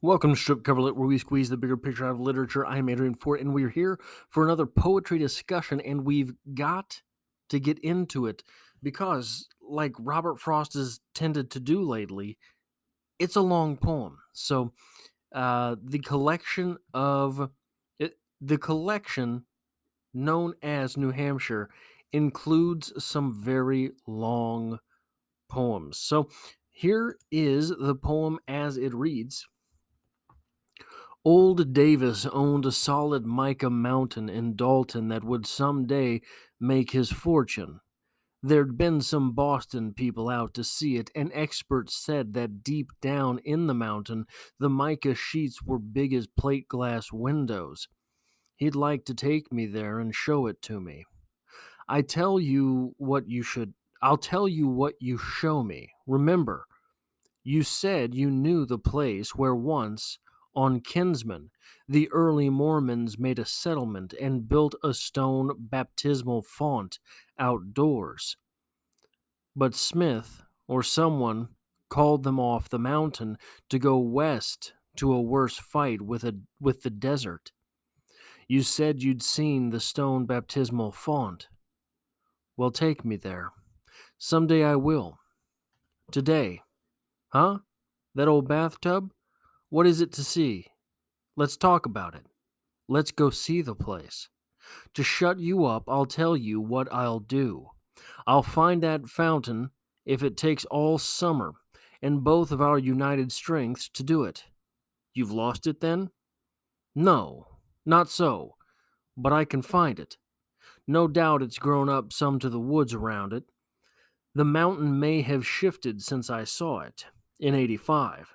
Welcome to Strip Cover Lit, where we squeeze the bigger picture out of literature. I'm Adrian Fort, and we're here for another poetry discussion, and we've got to get into it because, like Robert Frost has tended to do lately, it's a long poem. So, the collection of the collection known as New Hampshire includes some very long poems. So, here is the poem as it reads. Old Davis owned a solid mica mountain in Dalton that would someday make his fortune. There'd been some Boston people out to see it, and experts said that deep down in the mountain, the mica sheets were big as plate glass windows. He'd like to take me there and show it to me. I tell you what you should I'll tell you what you show me. Remember, you said you knew the place where once, on Kinsman, the early Mormons made a settlement and built a stone baptismal font outdoors. But Smith, or someone, called them off the mountain to go west to a worse fight with the desert. You said you'd seen the stone baptismal font. Well, take me there. Someday I will. Today. Huh? That old bathtub? What is it to see? Let's talk about it. Let's go see the place. To shut you up, I'll tell you what I'll do. I'll find that fountain if it takes all summer and both of our united strengths to do it. You've lost it then? No, not so, but I can find it. No doubt it's grown up some to the woods around it. The mountain may have shifted since I saw it in '85.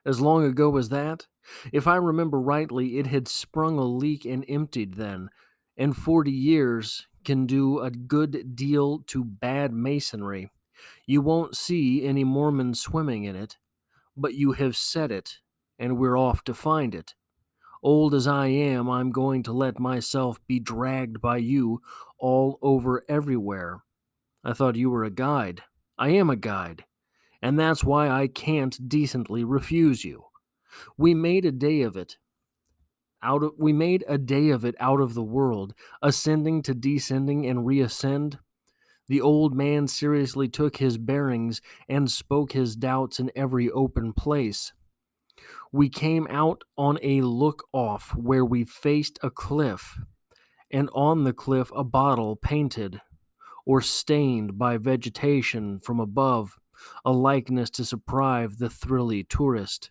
As long ago as that? If I remember rightly, it had sprung a leak and emptied then, and 40 years can do a good deal to bad masonry. You won't see any Mormons swimming in it, but you have said it, and we're off to find it. Old as I am, I'm going to let myself be dragged by you all over everywhere. I thought you were a guide. I am a guide, and that's why I can't decently refuse you. We made a day of it. We made a day of it out of the world, ascending to descending and reascend. The old man seriously took his bearings and spoke his doubts in every open place. We came out on a look off where we faced a cliff, and on the cliff a bottle painted or stained by vegetation from above, a likeness to surprise the thrilly tourist.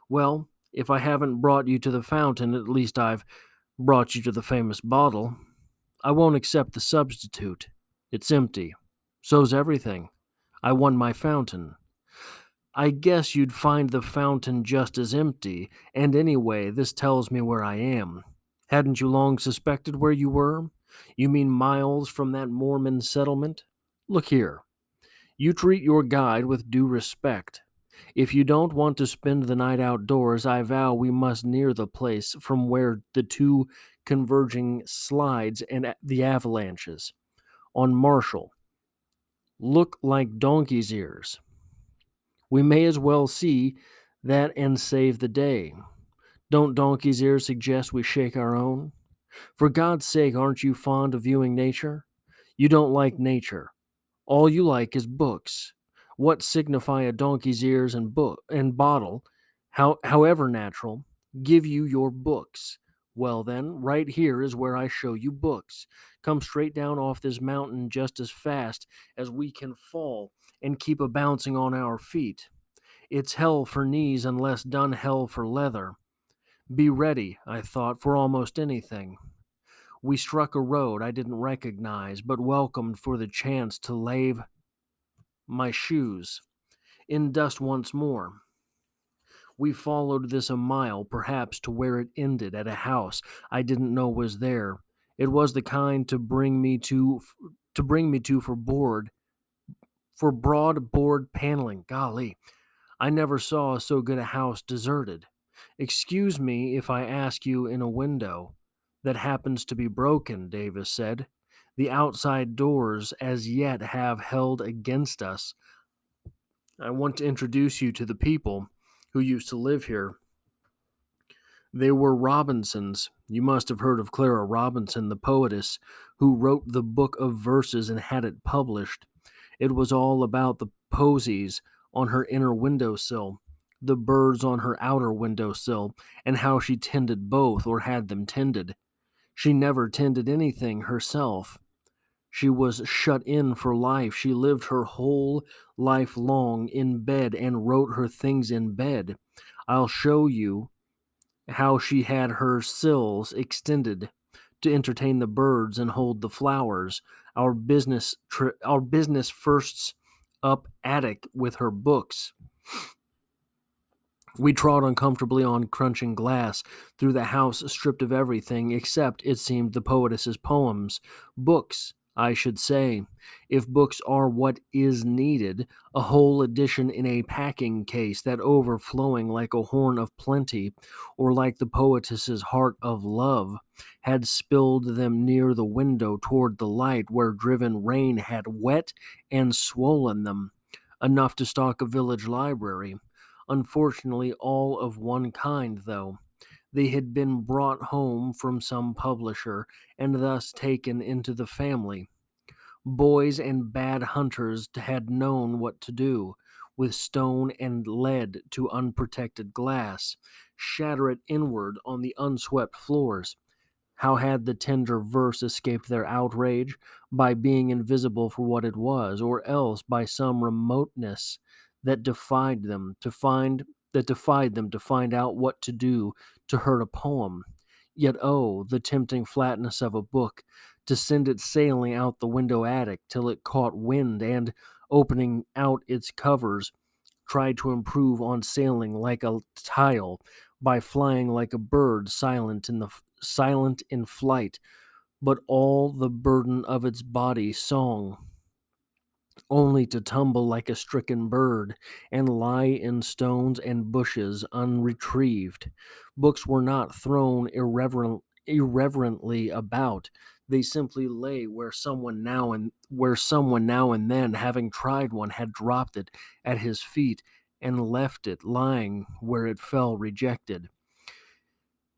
Well, if I haven't brought you to the fountain, at least I've brought you to the famous bottle. I won't accept the substitute. It's empty. So's everything. I won my fountain. I guess you'd find the fountain just as empty, and anyway, this tells me where I am. Hadn't you long suspected where you were? You mean miles from that Mormon settlement? Look here. You treat your guide with due respect. If you don't want to spend the night outdoors, I vow we must near the place from where the two converging slides and the avalanches on Marshall look like donkey's ears. We may as well see that and save the day. Don't donkey's ears suggest we shake our own? For God's sake, aren't you fond of viewing nature? You don't like nature. All you like is books. What signify a donkey's ears and book and bottle, however natural? Give you your books. Well then, right here is where I show you books. Come straight down off this mountain just as fast as we can fall and keep a bouncing on our feet. It's hell for knees unless done hell for leather. Be ready, I thought, for almost anything. We struck a road I didn't recognize, but welcomed for the chance to lave my shoes in dust once more. We followed this a mile, perhaps, to where it ended at a house I didn't know was there. It was the kind to bring me to for broad board paneling. Golly, I never saw so good a house deserted. Excuse me if I ask you in a window that happens to be broken, Davis said. The outside doors as yet have held against us. I want to introduce you to the people who used to live here. They were Robinsons. You must have heard of Clara Robinson, the poetess, who wrote the book of verses and had it published. It was all about the posies on her inner windowsill, the birds on her outer windowsill, and how she tended both or had them tended. She never tended anything herself. She was shut in for life. She lived her whole life long in bed and wrote her things in bed. I'll show you how she had her sills extended to entertain the birds and hold the flowers. Our business firsts up attic with her books. We trod uncomfortably on crunching glass through the house stripped of everything except, it seemed, the poetess's poems. Books, I should say. If books are what is needed, a whole edition in a packing case, that overflowing like a horn of plenty, or like the poetess's heart of love, had spilled them near the window toward the light where driven rain had wet and swollen them, enough to stock a village library. Unfortunately, all of one kind, though. They had been brought home from some publisher and thus taken into the family. Boys and bad hunters had known what to do with stone and lead to unprotected glass, shatter it inward on the unswept floors. How had the tender verse escaped their outrage? By being invisible for what it was, or else by some remoteness that defied them to find out what to do to hurt a poem. Yet oh, the tempting flatness of a book, to send it sailing out the window attic till it caught wind and, opening out its covers, tried to improve on sailing like a tile by flying like a bird silent in flight, but all the burden of its body song, only to tumble like a stricken bird and lie in stones and bushes unretrieved. Books were not thrown irreverently about. They simply lay where someone now and then, having tried one, had dropped it at his feet and left it lying where it fell rejected.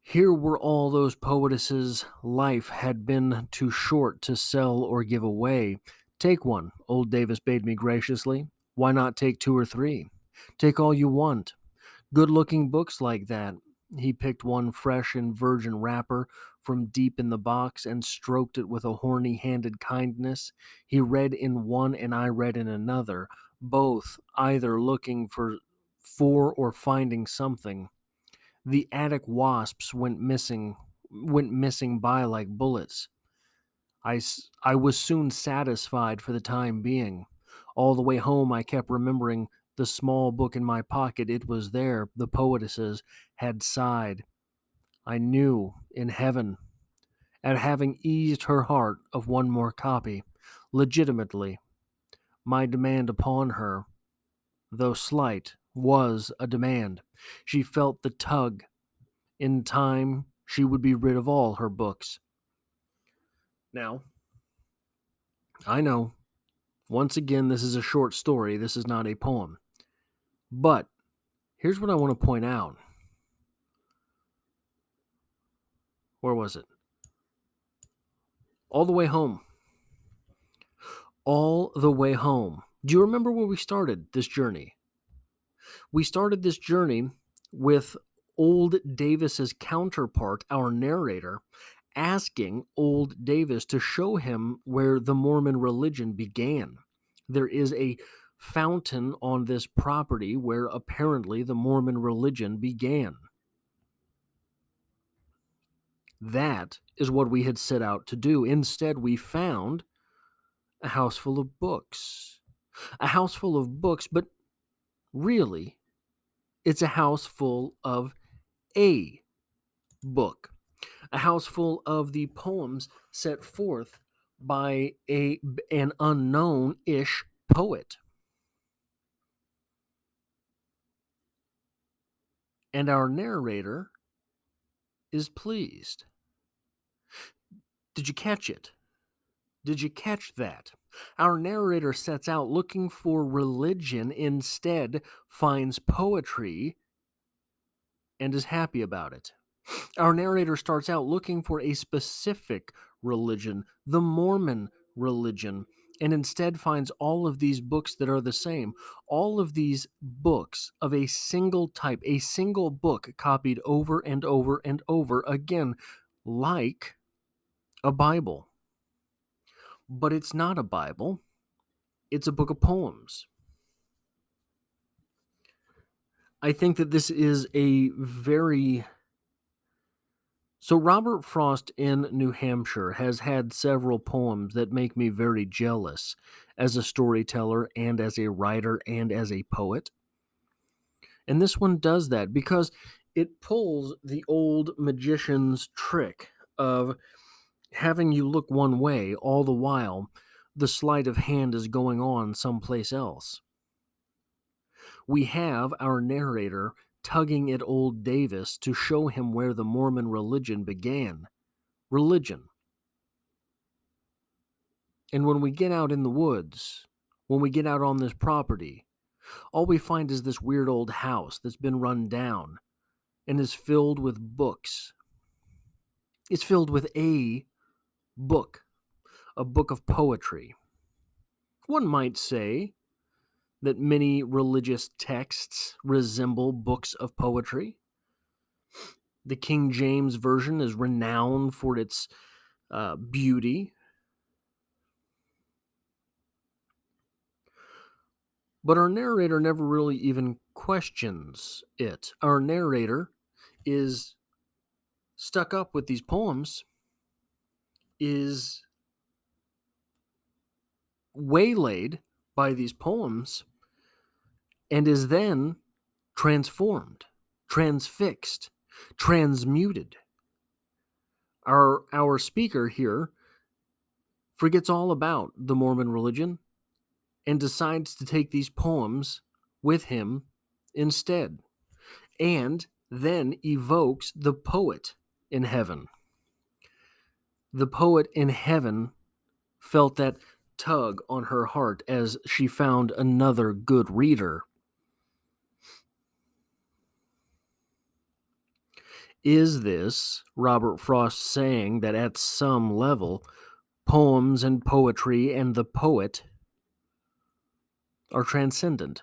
Here were all those poetesses' life had been too short to sell or give away. Take one, old Davis bade me graciously. Why not take two or three? Take all you want. Good looking books like that. He picked one fresh and virgin wrapper from deep in the box and stroked it with a horny handed kindness. He read in one and I read in another, both either looking for or finding something. The attic wasps went missing by like bullets. I was soon satisfied for the time being. All the way home I kept remembering the small book in my pocket. It was there, the poetesses had sighed. I knew, in heaven, at having eased her heart of one more copy, legitimately, my demand upon her, though slight, was a demand. She felt the tug. In time, she would be rid of all her books. Now, I know, once again, this is a short story. This is not a poem. But here's what I want to point out. Where was it? All the way home. All the way home. Do you remember where we started this journey? We started this journey with old Davis's counterpart, our narrator, asking old Davis to show him where the Mormon religion began. There is a fountain on this property where apparently the Mormon religion began. That is what we had set out to do. Instead, we found a house full of books. A house full of books, but really, it's a house full of a book. A house full of the poems set forth by an unknown-ish poet. And our narrator is pleased. Did you catch it? Did you catch that? Our narrator sets out looking for religion, instead finds poetry and is happy about it. Our narrator starts out looking for a specific religion, the Mormon religion, and instead finds all of these books that are the same. All of these books of a single type, a single book copied over and over and over again, like a Bible. But it's not a Bible, it's a book of poems. I think that this is a very... So, Robert Frost in New Hampshire has had several poems that make me very jealous as a storyteller and as a writer and as a poet. And this one does that because it pulls the old magician's trick of having you look one way all the while the sleight of hand is going on someplace else. We have our narrator tugging at old Davis to show him where the Mormon religion began. Religion. And when we get out in the woods, when we get out on this property, all we find is this weird old house that's been run down and is filled with books. It's filled with a book of poetry. One might say that many religious texts resemble books of poetry. The King James Version is renowned for its beauty. But our narrator never really even questions it. Our narrator is stuck up with these poems, is waylaid by these poems, and is then transformed, transfixed, transmuted. Our speaker here forgets all about the Mormon religion and decides to take these poems with him instead, and then evokes the poet in heaven. The poet in heaven felt that tug on her heart as she found another good reader. Is this Robert Frost saying that at some level, poems and poetry and the poet are transcendent?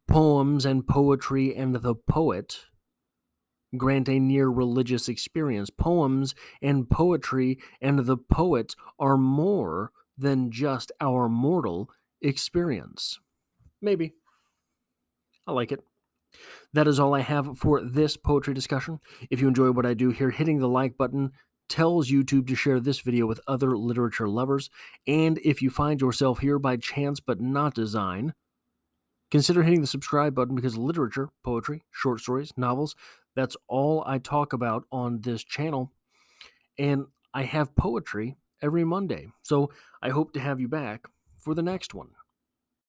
Poems and poetry and the poet grant a near religious experience. Poems and poetry and the poet are more than just our mortal experience. Maybe. I like it. That is all I have for this poetry discussion. If you enjoy what I do here, hitting the like button tells YouTube to share this video with other literature lovers. And if you find yourself here by chance but not design, consider hitting the subscribe button because literature, poetry, short stories, novels, that's all I talk about on this channel. And I have poetry every Monday. So I hope to have you back for the next one.